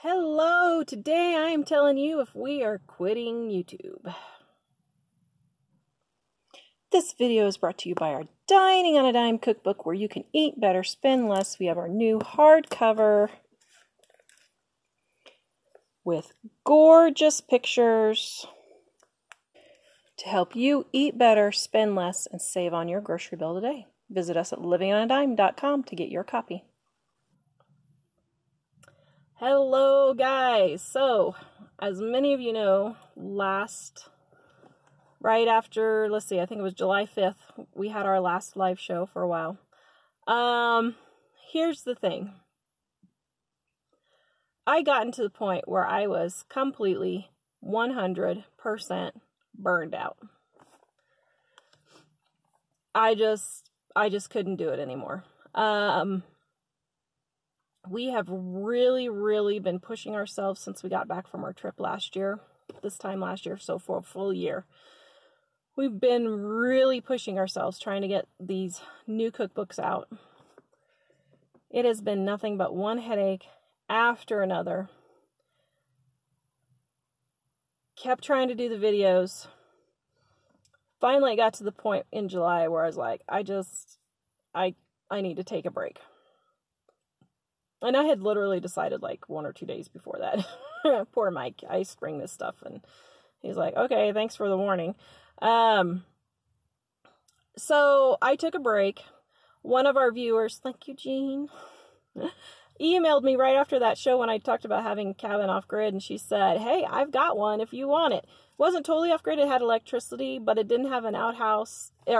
Hello, today I am telling you if we are quitting YouTube. This video is brought to you by our Dining on a Dime cookbook where you can eat better, spend less. We have our new hardcover with gorgeous pictures to help you eat better, spend less, and save on your grocery bill today. Visit us at livingonadime.com to get your copy. Hello guys, so as many of you know, right after, let's see, I think it was July 5th, we had our last live show for a while. Here's the thing. I gotten to the point where I was completely 100% burned out. I just couldn't do it anymore. We have really been pushing ourselves since we got back from our trip this time last year, so for a full year. We've been really pushing ourselves trying to get these new cookbooks out. It has been nothing but one headache after another. Kept trying to do the videos. Finally, I got to the point in July where I was like, I need to take a break. And I had literally decided like 1 or 2 days before that. Poor Mike, I spring this stuff, and he's like, okay, thanks for the warning. So I took a break. One of our viewers, thank you, Jean, emailed me right after that show when I talked about having a cabin off-grid, and she said, hey, I've got one if you want it. It wasn't totally off-grid, it had electricity, but it didn't have an outhouse, it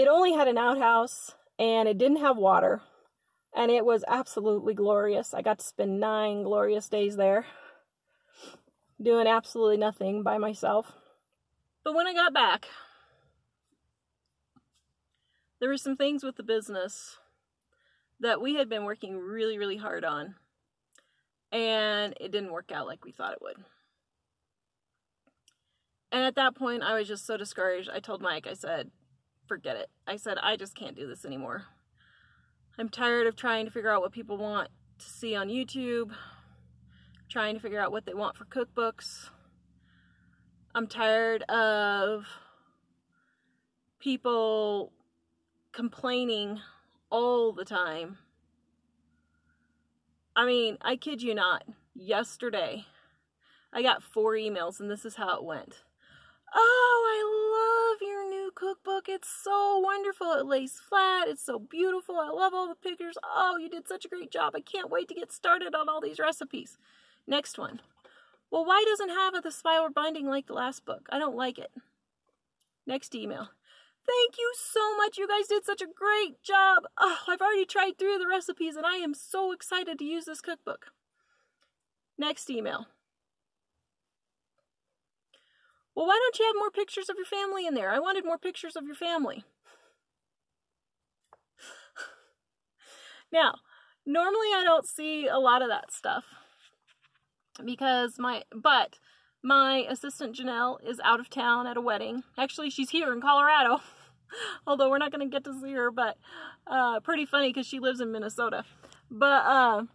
only had an outhouse, and it didn't have water, and it was absolutely glorious. I got to spend 9 glorious days there, doing absolutely nothing by myself. But when I got back, there were some things with the business that we had been working really hard on, and it didn't work out like we thought it would. And at that point, I was just so discouraged. I told Mike, I said, forget it. I said, I just can't do this anymore. I'm tired of trying to figure out what people want to see on YouTube, trying to figure out what they want for cookbooks. I'm tired of people complaining all the time. I mean, I kid you not, yesterday I got 4 emails, and this is how it went. Oh, I love your new cookbook. It's so wonderful. It lays flat. It's so beautiful. I love all the pictures. Oh, you did such a great job. I can't wait to get started on all these recipes. Next one. Well, why doesn't it have the spiral binding like the last book? I don't like it. Next email. Thank you so much. You guys did such a great job. Oh, I've already tried 3 of the recipes, and I am so excited to use this cookbook. Next email. Well, why don't you have more pictures of your family in there? I wanted more pictures of your family. Now, normally I don't see a lot of that stuff because my assistant Janelle is out of town at a wedding. Actually, she's here in Colorado, although we're not going to get to see her, but pretty funny because she lives in Minnesota. But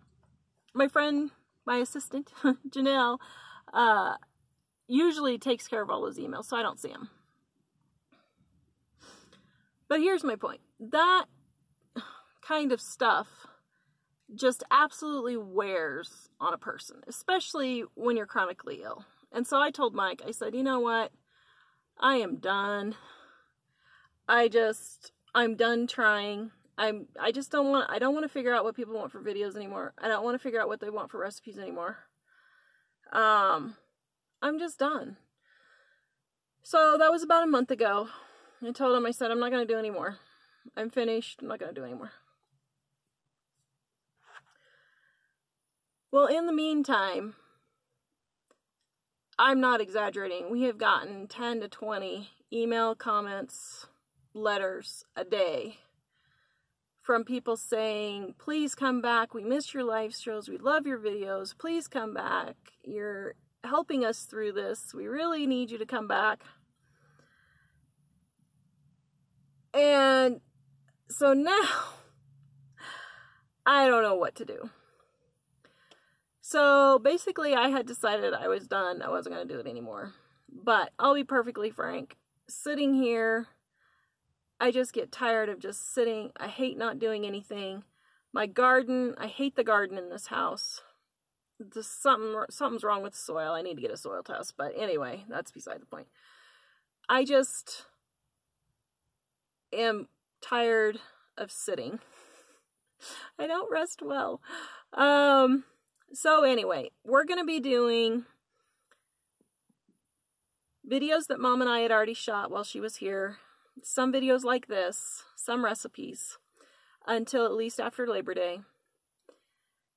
my assistant Janelle, usually takes care of all those emails, so I don't see them. But here's my point. That kind of stuff just absolutely wears on a person, especially when you're chronically ill. And so I told Mike, I said, you know what? I am done. I'm done trying. I don't want to figure out what people want for videos anymore. I don't want to figure out what they want for recipes anymore. I'm just done. So that was about a month ago. I told him, I said, I'm not going to do any more. I'm finished. I'm not going to do any more. Well, in the meantime, I'm not exaggerating. We have gotten 10 to 20 email comments, letters a day from people saying, please come back. We miss your live shows. We love your videos. Please come back. You're helping us through this. We really need you to come back. And so now I don't know what to do. So basically I had decided I was done. I wasn't going to do it anymore. But I'll be perfectly frank. Sitting here, I just get tired of just sitting. I hate not doing anything. My garden, I hate the garden in this house. Just something's wrong with the soil. I need to get a soil test. But anyway, that's beside the point. I just am tired of sitting. I don't rest well. So anyway, we're going to be doing videos that Mom and I had already shot while she was here. Some videos like this, some recipes, until at least after Labor Day.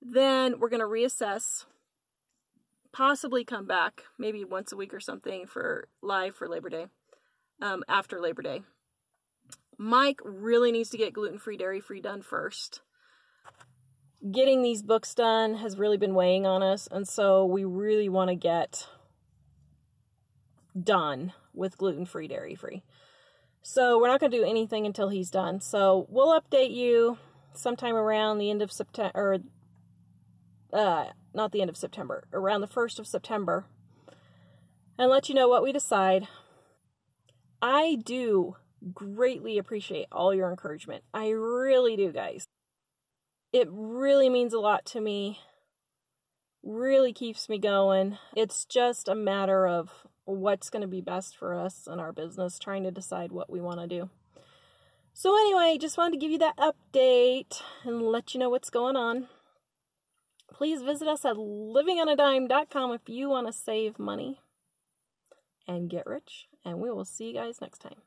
Then we're going to reassess, possibly come back, maybe once a week or something for live for Labor Day, after Labor Day. Mike really needs to get gluten-free, dairy-free done first. Getting these books done has really been weighing on us, and so we really want to get done with gluten-free, dairy-free. So we're not going to do anything until he's done. So we'll update you sometime around the end of September, or not the end of September, around the 1st of September, and let you know what we decide. I do greatly appreciate all your encouragement. I really do, guys. It really means a lot to me. Really keeps me going. It's just a matter of what's going to be best for us and our business, trying to decide what we want to do. So anyway, just wanted to give you that update and let you know what's going on. Please visit us at livingonadime.com if you want to save money and get rich. And we will see you guys next time.